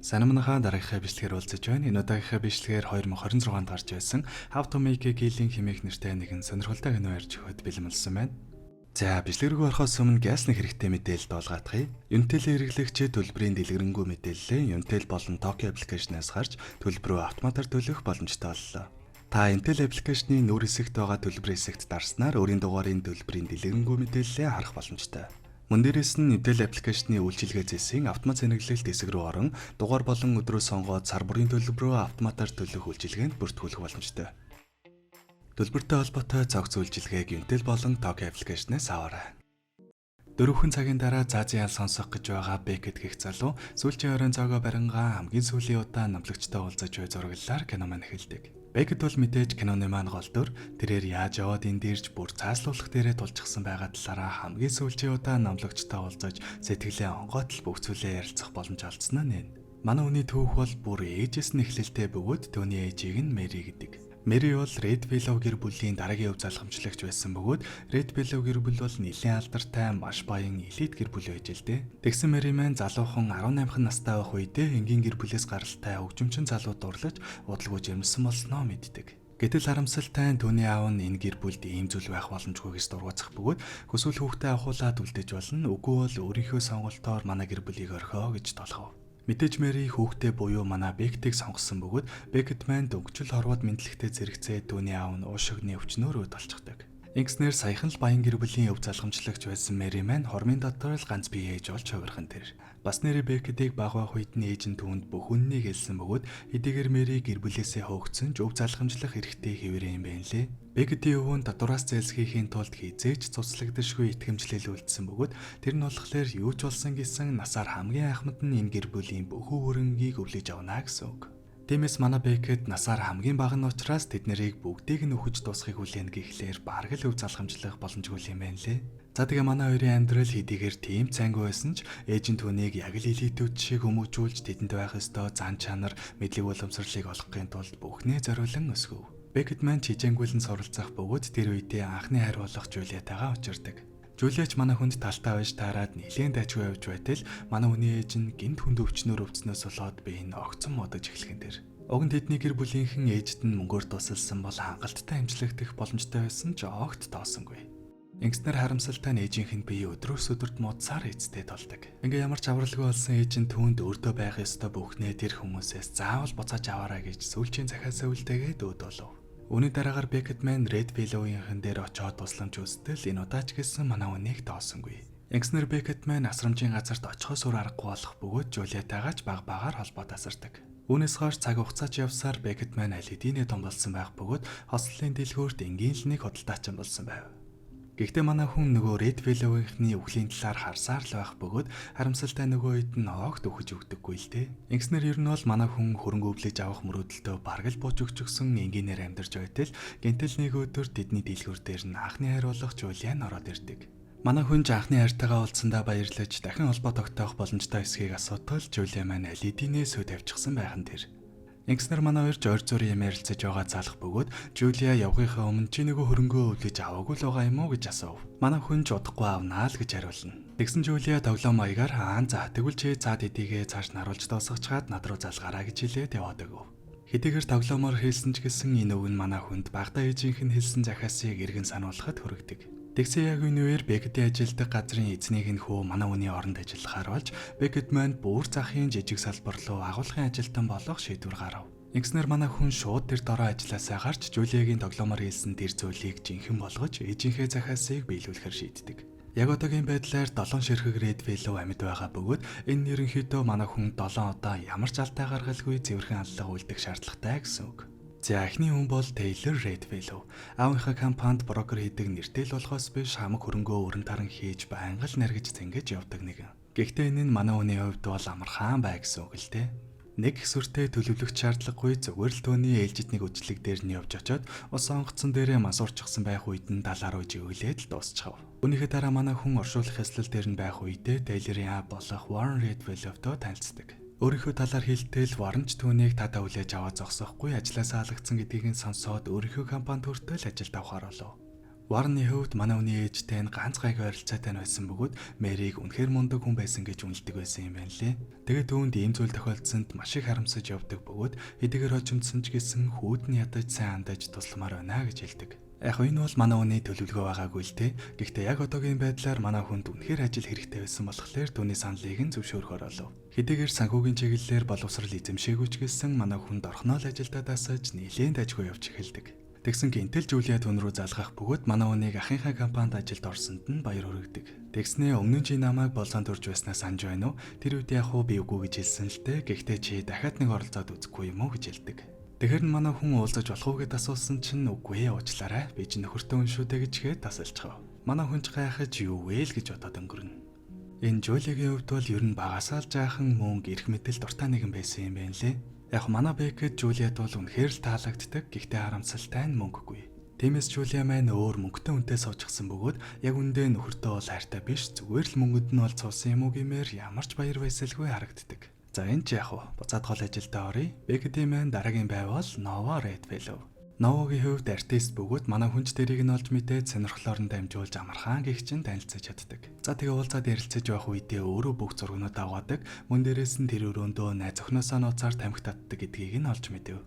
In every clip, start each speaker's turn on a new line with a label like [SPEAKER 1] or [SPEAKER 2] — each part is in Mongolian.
[SPEAKER 1] Санамнахаа дараагийнхаа бичлэгээр уулзаж байна. Энэ удаагийнхаа бичлэгээр 2026 онд гарч байсан How to Make a Killing хэмээх нэртэй нэгэн сонирхолтой кино ярьж өгөхөд бэлэн болсон байна. За, бичлэг рүү орохоос өмнө газ нэг хэрэгтэй мэдээлэлд олгаадахъя. Unitel хэрэглэгчид төлбөрийн дэлгэрэнгүй мэдээллээ Unitel болон Tokyo аппликейшнээс харж төлбөрөө автоматар төлөх боломжтой боллоо. Та Intel аппликейшны нүүр хэсэгт байгаа төлбөр хэсэгт дарснаар өөрийн дугаарын төлбөрийн дэлгэрэнгүй мэдээллээ харах боломжтой. Мөн дээрээс нь Intel аппликейшны үйлчилгээ зэсийн автомат зэнэглэлт хэсэг рүү орон дугаар болон өдрөө сонгоод сар бүрийн төлбөрөө автоматар төлөх үйлчилгээнд бүртгүүлэх боломжтой. Төлбөртэй холбоотой цогц үйлчилгээг Intel болон Tokyo аппликейшнээс аваарай. 4 цагийн дараа заазын ял сонсох гэж байгаа Beckett гэх залуу сүүлчийн оройн цоогоо барингаа хамгийн сүүлийн удаа намлагчтай уулзаж буй зураглалаар кино маань эхэлдэг. Beckett бол мэдээж киноны маань гол дүр, тэрээр яаж яваад энд ирж бүр цааслуулах дээрээ тулчихсан байгаа талаараа хамгийн сүүлчийн удаа намлагчтай уулзаж сэтгэлээ онгойтол бүх зүйлээ ярилцах боломж олдсон нь. Манай хүний түүх бол бүр ээжээс нь эхлэлтэй бөгөөд түүний ээжийг нь Мэри гэдэг. Мэри бол Red Willow гэр бүлийн дараагийн өв залхамжлагч байсан бөгөөд Red Willow гэр бүл бол нэлийн алдартай маш баян элит гэр бүл байж л дээ. Тэгсэн Мэри маань залуухан 18 настай байх үедээ энгийн гэр бүлээс гаралтай хөгжимчин залуу дурлаж удалгүй жирэмсэн болсноо мэддэг. Гэтэл харамсалтай нь түүний аав нь энэ гэр бүлд ийм зүйл байх боломжгүй гэж дургуутсах бөгөөд хүсвэл хүүхдээ авахуулаад үлдээж болно. Үгүй бол өөрийнхөө сонголтоор манай гэр бүлийг орхио гэж толгов. Мэдээж Мэри хүүхдээ буюу манай Бекетийг сонгосон бөгөөд Бекет маань дөнгөжл хорвоод мэдлэгтэй зэрэгцээ түүний аав нь уушигны өвчнөөр толчихдог. Ингэснээр саяхан л баян гэр бүлийн өв залхамжлагч байсан Мэри маань хормын дотор л ганц бие ээж болж хувирхан тэр. Бас нэрээ Бекетийг баг үед нь ээж нь түүнд бүх үннийг хэлсэн бөгөөд эдгээр Мэри гэр бүлээсээ хөөгцөн өв залхамжлах эрхтэй хэвээрээ юм байна лээ. Бекетийн өвөн татвараас зайлсхийхийн тулд хизээч цуцлагдашгүй итгэмжлэл үлдсэн бөгөөд тэр нь болохоор юу ч болсон гэсэн насаар хамгийн анхмад нь энэ гэр бүлийн бүхүү хөрөнгийг өвлөж авна гэсэн үг. Тиймээс манай Бекет насаар хамгийн бага нь учраас тэд нарыг бүгдийг нь өхөж дуусахыг хүлээн гэхлээр бараг л өв залхамжлах боломжгүй юм байна лээ. За тэгээ манай хоёрын амьдрал хэдийгээр тийм цангүй байсан ч ээж нь түүнийг яг л элитүүд шиг хүмүүжүүлж тэдэнд байх ёстой зан чанар, мэдлэг уламжлалыг олохын тулд бүхнээ зориулан өсгөв. Бекет маань чижээнгүйлэн суралцах бөгөөд тэр үедээ анхны хайр болох Жулиатайгаа учирдаг. Жулиач манай хүнд талтай байж таарад нэлээд дайчгүй явж байтал манай хүний ээж нь гинт хүнд өвчнөр өвцнөөс болоод би энэ огцон модож эхлэхэн тэр. Уг нь тэдний гэр бүлийнхэн ээжд нь мөнгөөр тусалсан бол хангалттай эмчлэгдэх боломжтой байсан ч огт тоосонгүй. Ингэснээр харамсалтай нь ээжийнх нь бие өдрөөс өдөрт муудсаар эцтэй толдог. Ингээ ямар ч авралгүй болсон ээж нь түүнд өөртөө байх ёстой бүхнээ тэр хүмүүсээс заавал буцааж аваарай гэж сүүлчийн захиасаа үлдээгээд өөд болов. Үүний дараагаар Бекет маань Red Willow-ийн дээр очиод тусламж үзтэл энэ удаач гэсэн манай үнийг тоосонгүй. Ингэснээр Бекет маань асрамжийн газарт очихоос өөр аргагүй болох бөгөөд Жулиатайгаач баг багаар холбоо тасардаг. Үүнээс хойш цаг хугацаач явсаар Бекет маань аль хэдийнэ том болсон байх бөгөөд хослолын дэлгүүрт энгийн л нэг худалдаачин болсон байв. Гэхдээ манай хүн нөгөө Red Willow-ийнхний өвлийн талаар харсаар л байх бөгөөд харамсалтай нөгөө хэд нь огт өгөж өгдөггүй л дээ. Ингэснээр ер нь бол манай хүн хөрөнгө өвлөж авах мөрөөдөлтөө бараг л бууж өгчихсөн энгийнээр амьдарч байтал гэнтэл нэг өдөр тэдний дэлгүүр дээр нь анхны хайр болох Жулиан ороод ирдэг. Манай хүн ч анхны хайртайгаа уулзсандаа баярлаж дахин холбоо тогтоох боломжтой эсхийг асуудал Жулиан маань аль хэдийнэ сүйд тавьчихсан байхан тэр. Ингэснээр манай хоёр жоор зургийн юм ярилцаж байгаа залах бөгөөд Жулиа явгынхаа өмнө чи нөгөө хөрөнгөө өвлөж аваагүй л байгаа юм уу гэж асуув. Манай хүн ч удахгүй авнаа л гэж хариулна. Тэгсэн Жулиа тоглоо маягаар за тэгвэл чи цаад эдийгээ цааш наруулж дуусгачаад над руу залгаараа гэж хэлээд яваад өгөв. Хэдийгээр тоглоомоор хэлсэн ч гэсэн энэ үг нь манай хүнд багтаа ээжийнх нь хэлсэн захиасыг эргэн сануулхад хүргэдэг. Тэгсэн яг энэ үеэр Бекетийн ажилдаг газрын эзнийх нь хүү манай хүний оронд ажиллахаар болж Бекет маань бүр захын жижиг салбар руу агуулгын ажилтан болох шийдвэр гарав. Ингэснээр манай хүн шууд тэр дороо ажилласаа гарч Жулиагийн тоглоомоор хэлсэн тэр зүйлийг жинхэнэ болгож ээжийнхээ захиасыг биелүүлэхээр шийддэг. Яг одоогийн байдлаар 7 ширхэг Red Willow амьд байгаа бөгөөд энэ ерөнхийдөө манай хүн 7 удаа ямар ч алдаа гаргалгүй цэвэрхэн аллага үлдэх шаардлагатай гэсэн үг. За эхний хүн бол Taylor Red Willow. Аавынхаа компанид брокер хийдэг нэртэй л болохоос биш хамаг хөрөнгөө өрн таран хийж байнга л наргиж цэнгэж явдаг нэгэн. Гэхдээ энэ нь манай хүний хувьд бол амархан бай гэсэн үг л дээ. Нэг их сүртэй төлөвлөх шаардлагагүй зүгээр л төөний ээлжидний үжлэг дээр нь явж очоод ус онгоцсон дээрээ масуурчихсан байх үед нь далаа руу жигүүлээд л дуусчихав. Үүнийхээ дараа манай хүн оршуулах ёслол дээр нь байх үедээ Taylor-ийн аав болох Warren Red Willow-той танилцдаг. Өөрийнхөө талаар хэлтэл Warren ч түүнийг тадаа хүлээж аваад зогсохгүй ажлаасаа алгацсан гэдгийг нь сонсоод өөрийнхөө компанид хүртэл ажилд авахар болов. Варны хувьд манай хүний ээжтэй нь ганц гайг ойролцоотой байсан бөгөөд Мэрийг үнэхээр мундаг хүн байсан гэж үнэлдэг байсан юм байна лээ. Тэгээд түүнд ийм зүйл тохиолдсонд маш их харамсаж явдаг бөгөөд хэдийгээр хожимдсан ч гэсэн хүүд нь ядаж сайн хандаж тусламаар байна гэж хэлдэг. Яг энэ бол манай хүний төлөвлөгөө байгаагүй л дээ. Гэхдээ яг одоогийн байдлаар манай хүнд үнэхээр ажил хэрэгтэй байсан болохоор түүний саналыг нь зөвшөөрөхөөр болов. Хэдийгээр санхүүгийн чиглэлээр боловсрал эзэмшээгүй ч гэсэн манай хүнд орхноо л ажилдаа дасаж нэлээд ажгүй явж эхэлдэг. Тэгсэн гинтэл Жулия түн рүү залгах бөгөөд манай хүнийг ахынхаа компанид ажилд орсонд нь баяр хүргэдэг. Тэгснээ өмнө нь чи намайг болцоон төрж байснаа санаж байна уу? Тэр үед яг уу би үгүй гэж хэлсэн л дээ. Гэхдээ чи дахиад нэг оролцоод үзэхгүй юм уу гэж хэлдэг. Тэгэхэр нь манай хүн уулзаж болох уу гэд асуусан чинь үгүй уучлаарай. Би чи нөхөртөө хүн шүү дээ гэжгээд тасалчихав. Манай хүн ч гайхаж юу вэ л гэж бодоод өнгөрнө. Энэ Жулиагийн хувьд бол ер нь багасаа л жаахан мөнгө эрх мэдэл дуртай нэгэн байсан юм байна лээ. Яг манай Бекэд Жулиад бол үнэхээр л таалагддаг. Гэхдээ харамсалтай нь мөнгөгүй. Тиймээс Жулия маань өөр мөнгөтэй үнтэй суучихсан бөгөөд яг үндэ нөхөртөө бол хайртай биш, зүгээр л мөнгөд нь бол цуусан юм уу гэмээр ямар ч баяр баясгалгүй харагддаг. За энэ ч яг уу буцаад гол ажилдаа оръё. Бекэдийн маань дараагийн байвал Нова Редфэллоу. Новогийн хувьд артист бөгөөд манай хүнч дэрийг нь олж мэдээд сонирхлоор нь дамжуулж амархан гих чин танилцаж чаддаг. За тэгээ уулзаад ярилцаж явах үедээ өөрөө бүх зургнууд аваадаг. Мөн дээрээс нь тэр өрөөндөө найз охиноосоо нууцаар тамхи татдаг гэдгийг нь олж мэдэв.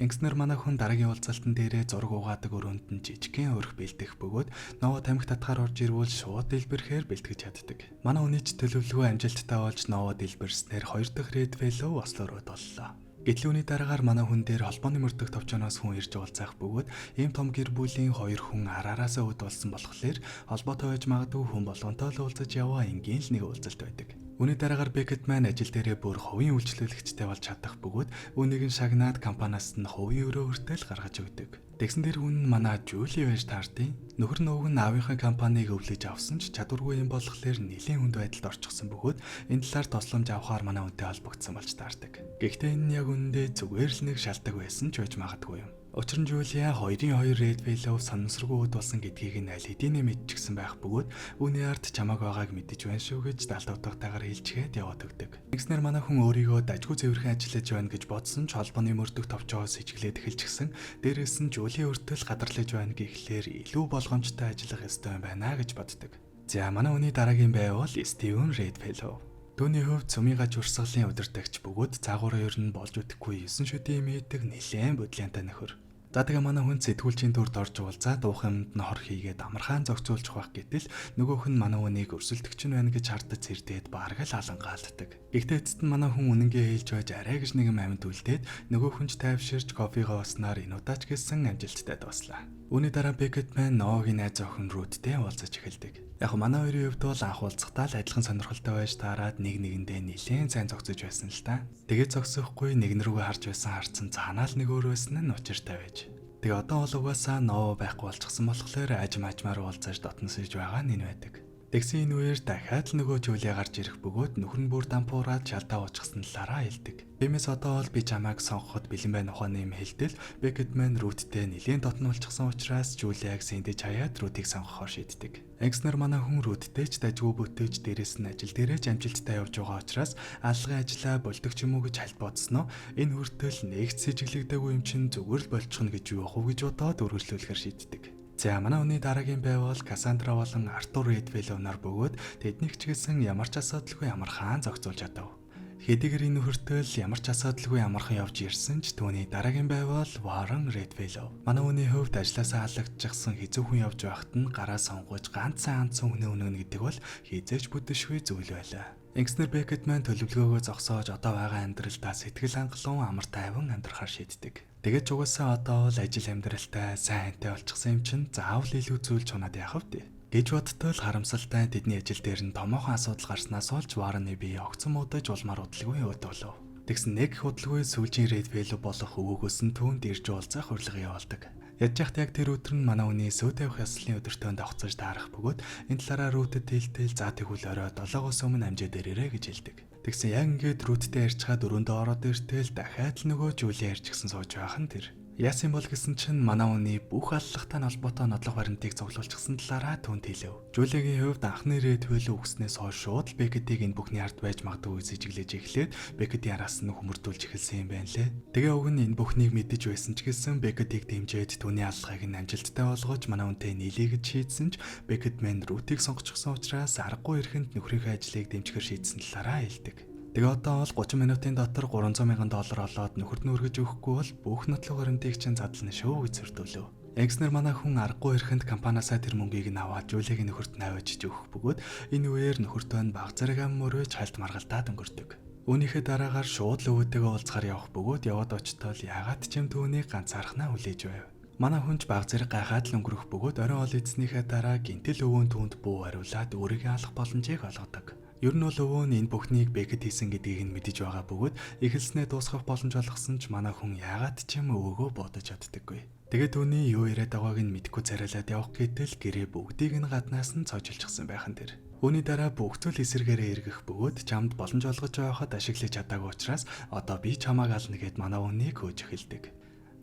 [SPEAKER 1] Ингэснээр манай хүн дараагийн уулзалтан дээрээ зураг угаадаг өрөөнд нь жижигхэн өрх бэлдэх бөгөөд Нова тамхи татахаар орж ирвэл шууд дэлбэрэхээр бэлтгэж чаддаг. Манай хүний ч төлөвлөгөө амжилттай болж Нова дэлбэрснээр 2 дахь Редфэллоу Осло руу доллоо. Гэтэл үүний дараагаар манай хүн дээр холбооны мөрдөх товчоноос хүн ирж уулзах бөгөөд ийм том гэр бүлийн 2 хүн араараасаа үд болсон болохоор холбоотой байж магадгүй хүн болгонтой л уулзаж яваа энгийн л нэг уулзалт байдаг. Үүний дараагаар Бекэт маань ажил дээрээ бүр хувийн үйлчлүүлэгчтэй болж чадах бөгөөд үүнийг нь шагнаад компаниас нь хувийн өрөө хүртэл гаргаж өгдөг. Тэгсэн дээр хүн нь манай Жули байж таардیں۔ Нөхөр нөгөөг нь аавынхаа компанийг өвлөж авсан ч чадваргүй юм болохоор нэлийн хүнд байдалд орчихсон бөгөөд энэ талаар тусламж авахаар манай хүнтэй холбогдсон болж таардаг. Гэхдээ энэ нь яг үндэ зүгээр л нэг шалтгаан байсан ч байж магадгүй юм. Учир нь Жулия 2-2 Редфэллоу санамсаргүй үд болсон гэдгийг нь аль хэдийнэ мэдчихсэн байх бөгөөд үүний ард чамааг байгааг мэдэж байна шүү гэж далд утгатайгаар хэлчихэд яваад өгдөг. Тэгснээр манай хүн өөрийгөө дажгүй цэвэрхэн ажиллаж байна гэж бодсон ч холбооны мөрдөх товчоос ичглээд эхэлчихсэн. Дээрээс нь Жулия өртөл гадарлаж байна гэхлээр илүү болгоомжтой ажиллах ёстой юм байна гэж боддог. За манай хүний дараагийн байвал Стивен Редфэллоу. Төвний хувьд цөмийгач урсгалын удирдагч бөгөөд цаагаараа ер нь болж үтэхгүй 9 шүдийн мэддэг нэлээд бодлянтай нөхөр. За тэгээ манай хүн сэтгүүлчийн төрд орж уулзаад уух юмд нь хор хийгээд амархан зохицуулж байх гэтэл нөгөөх нь манай хүнийг өрсөлдөгч нь байна гэж хардаж зэрдээд бараг л алангаалддаг. Гэхдээ эцэст нь манай хүн үнэнгээ хэлж байж арай гэж нэгэн амьд үлдээд нөгөөх нь ч тайвширч кофегаа уснаар энэ удаач гэсэн амжилттай дуслаа. Үүний дараа Бекэт маань Ноагийн найз охин Руттэй уулзаж эхэлдэг. Яг манай хоёрын хувьд бол анх уулзахдаа л адилхан сонирхолтой байж таарад нэг нэгэндээ нэлээд сайн зогсож байсан л та. Тэгээд зогсохгүй нэгэн рүүгээ харж байсан харцсан цаанаа л нэг өөр байсан нь учиртай байж. Тэгээ одоо бол угаасаа Нова байхгүй болчихсон болохоор ажмаар уулзаж дотносож байгаа нь энэ байдаг. Тэгсэн энэ үеэр дахиад л нөгөө Жулия гарч ирэх бөгөөд нөхөр нь бүр дампуураад шалдаа уучсан талаараа хэлдэг. Тиймээс одоо бол би чамайг сонгоход бэлэн байна ухааны юм хэлтэл Бекэт маань Руттэй нэлээд дотнуулчихсан учраас Жулиаг сэндэж хаяад Рутыг сонгохоор шийддэг. Ангснаар манай хүн Руттэй ч дажгүй бүтээж дээрээс нь ажил дээрээ ч амжилттай явж байгаа учраас алгын ажлаа болдог ч юм уу гэж хальт бодсноо энэ хүртэл нэгц сэжиглэгдээгүй юм чинь зүгээр л болчихно гэж юу ах уу гэж бодоод өргөжлүүлэхээр шийддэг. За манай хүний дараагийн байвал Кассандра болон Артур Редфэллоу нар бөгөөд тэднийг ч гэсэн ямар ч асуудалгүй амархан зохицуулж чадав. Хэдийгээр энэ хүртэл ямар ч асуудалгүй амархан явж ирсэн ч түүний дараагийн байвал Warren Редфэллоу. Манай хүний хувьд ажлаасаа халагдчихсан хэцүү хүн явж байхад нь гараа сонгож ганцхан хүнээ өнөгнө гэдэг бол хизээч бүдэшгүй зүйл байлаа. Ингэснээр Бекэт маань төлөвлөгөөгөө зогсоож одоо байгаа амьдралдаа сэтгэл хангалуун амар тайван амьдрахаар шийддэг. Тэгээд ч угаасаа одоо бол ажил амьдралтай сайнтай болчихсон юм чинь заавал илүү зүйл чунаад яах вэ? Гэж бодтол харамсалтай тэдний ажил дээр нь томоохон асуудал гарснаас олж Warren-ы бие огцон муудаж улмаар удалгүй өдөлв. Тэгсэн нэг удалгүй сүүлийн Редфэллоу болох өвөөгөөс нь түүнд ирж уулзах урилга явуулдаг. Ядж яхад яг тэр өдөр нь манай хүний сүү тавих ёслолын өдөртөөнд давхцаж таарах бөгөөд энэ талаараа Рүүтэд тэлтэл за тэгвэл орой 7-оос өмнө амжаад ирээрэй гэж хэлдэг. Тэгсэн яг ингээд Рүүттэй ярьчаад өрөөндөө ороод иртэл дахиад л нөгөө Жулия ярьчихсан сууж байх нь тэр. Яасан бол гэсэн чинь манай хүний бүх аллагатай холбоотой нотлох баримтыг цуглуулчихсан талаараа түүнд хэлв. Жулиагийн хувьд анхны ирээд хөлөө өгснээс хойш шууд л Бекетийг энэ бүхний ард байж магадгүй сэжиглэж эхлээд Бекетийн араас нь хүмүрдүүлж эхэлсэн юм байна лээ. Тэгээ уг нь энэ бүхнийг мэдэж байсан ч гэсэн Бекетийг дэмжиж түүний аллагыг нь амжилттай болгож манай хүнтэй нийлэе гэж шийдсэн ч Бекет мэн Рутийг сонгочихсон учраас аргагүй эрхэнд нөхрийнхөө ажлыг дэмжихэр шийдсэн талаараа хэлдэг. Тэгээ одоо бол 30 минутын дотор $300,000 олоод нөхөрт нь өргөж өгөхгүй бол бүх нотлох баримтыг чинь задлана шүү гэж зөрдөлөө. Экснер манай хүн аргагүй эрхэнд компаниасаа тэр мөнгийг нь аваад Жулиагийн нөхөрт нь аваачиж өгөх бөгөөд энэ үеэр нөхөртөө нь баг зэрэг ам мөрөөж хальт маргалдаад өнгөрдөг. Үүнийхээ дараагаар шууд л өвөдтэйгээ уулзахаар явах бөгөөд яваад очтол яагаад ч юм түүнийг ганцаархнаа хүлээж байв. Манай хүнч баг зэрэг гайхаад л өнгөрөх бөгөөд орой ол эзнийхээ дараа гинтэл өвөн түүнд буу хариулаад өөрийгөө алах боломжийг олгодог. Ер нь бол өвөө нь энэ бүхнийг Бекет хийсэн гэдгийг нь мэдэж байгаа бөгөөд эхэлснээ дуусгах боломж олгосон ч манай хүн яагаад ч юм өвөөгөө бодож чаддаггүй. Тэгээд түүний юу яриад байгааг нь мэдгүй царайлаад явах гэтэл гэрээ бүгдийг нь гаднаас нь цожилчихсан байхан тэр. Үүний дараа бүх зүйл эсэргээрээ эргэх бөгөөд чамд боломж олгож байхад ашиглаж чадаагүй учраас одоо би чамааг ална гэд манай хүнийг хөөж эхэлдэг.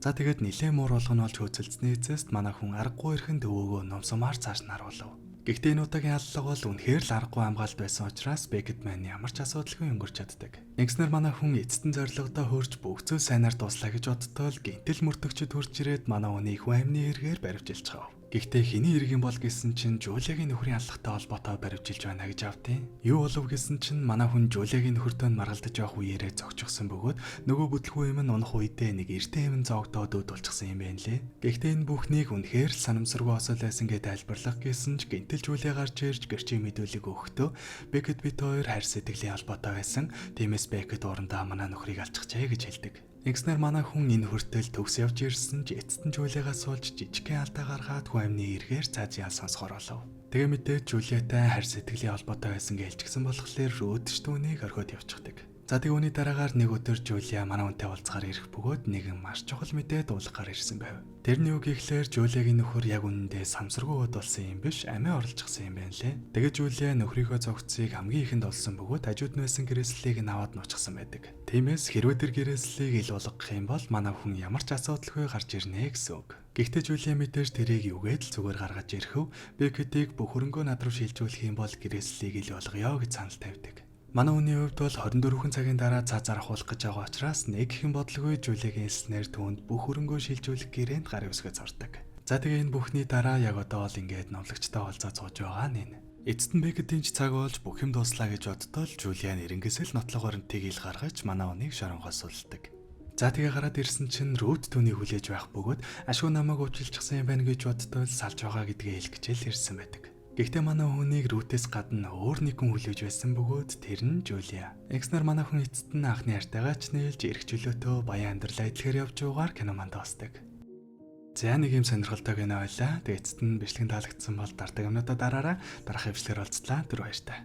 [SPEAKER 1] За тэгээд нилээн муур болгоно олж хөөцөлдсөний эцэст манай хүн аргагүй эрхэнд өвөөгөө номсомаар цааш нь харуулв. Гэхдээ энэ удаагийн аллага бол үнэхээр л аргагүй хамгаалт байсан учраас Бекет мэн ямар ч асуудалгүй өнгөрч чаддаг. Нэгснэр манай хүн эцэстэн зорилгодоо хөрж бүх зүйл сайнаар дуслаа гэж бодтол гинтэл мөрдөгчд хурж ирээд манай хүний хүн амны эргээр баривжилж чав. Гэхдээ хэний эрг юм бол гэсэн чинь Жулиагийн нөхрийн аллагатай холбоотой баривжилж байна гэж авдیں۔ Юу болов гэсэн чинь манай хүн Жулиагийн нөхөртөө маргалдаж явах үеэрээ зогчихсон бөгөөд нөгөө бүтлгүй юм нь унах үедээ нэг эртний юм зоогдоод үүд болчихсон юм байна лээ. Гэхдээ энэ бүхнийг үнэхээр санамсаргүй осол байсан гэж тайлбарлах гэсэн ч гинтэл Жулиа гарч ирж гэрчийн мэдүүлэг өгөхдөө Бекет бит хоёр хайр сэтгэлийн холбоотой байсан. Тиймээс Бекет урандаа манай нөхрийг алчихжээ гэж хэлдэг. Экснер манай хүн энэ хүртэл төгс явж ирсэн ч эцэст нь Жулиагаас суулж жижигхэн алдаа гаргаад хүн амны эргээр цаазын ял сонсохоор олов. Тэгээ мэдээж Жулиатай хайр сэтгэлийн холбоотой байсан гэж хэлчихсэн болохоор Рут түүнийг орхиод явчихдаг. За тэг үүний дараагаар нэг өдөр Жулиа манай хүнтэй уулзахаар ирэх бөгөөд нэгэн маш чухал мэдээ дуулахаар ирсэн байв. Тэрний үг ихлээр Жулиагийн нөхөр яг үнэндээ самсаргүй бод болсон юм биш, амиа оролцсон юм байна лээ. Тэгээд Жулиа нөхрийнхөө цогцыг хамгийн ихэнд олсон бөгөөд хажууд нь байсан гэрээслийг нь аваад нууцсан байдаг. Тиймээс хэрвээ тэр гэрээслийг ил болгох юм бол манай хүн ямар ч асуудалгүй гарч ирнэ гэсэн үг. Гэхдээ Жулиа мэдээж тэрийг юугээд л зүгээр гаргаж ирэхв. Бекетийг бүх хөрөнгөө над руу шилжүүлэх юм бол гэрээслийг ил болгоё гэж санал тавьдаг. Манай хүний хувьд бол 24 цагийн дараа цаазаар ахуулах гэж байгаа учраас нэг их бодлогоо Жулиагийн хэлснээр түүнд бүх хөрөнгөө шилжүүлэх гэрээнд гар үсгэж зордог. За тэгээ энэ бүхний дараа яг одоо л ингээд номлогчтой уулзаад сууж байгаа нь. Эцэст нь Бекетийн ч цаг болж бүх юм дуслаа гэж бодтол Жулиа нэрэнгээс л нотлох баримтыг ил гаргаж манай хүнийг шоронгоос сулдаг. За тэгээ гараад ирсэн чинь Рут түүнийг хүлээж байх бөгөөд ашгүй намайг уучлчихсан юм байна гэж бодтол салж байгаа гэдгээ хэлэх гэж л ирсэн байдаг. Гэхдээ манай хүнийг Рутээс гадна өөр нэг хүн хүлээж байсан бөгөөд тэр нь Жулиа. Экснер манай хүн эцэст нь анхны артайгаа ч нээлж эрх чөлөөтэй баян амьдралаа эдлэхээр явж байгаагаар кино манд дуусдаг. За нэг юм сонирхолтой кино байлаа. Тэгээ эцэст нь бичлэгэн таалагдсан бол дараагийн өмнөдөө дараараа дараах эвчлэгээр олцлаа. Түр баяртай.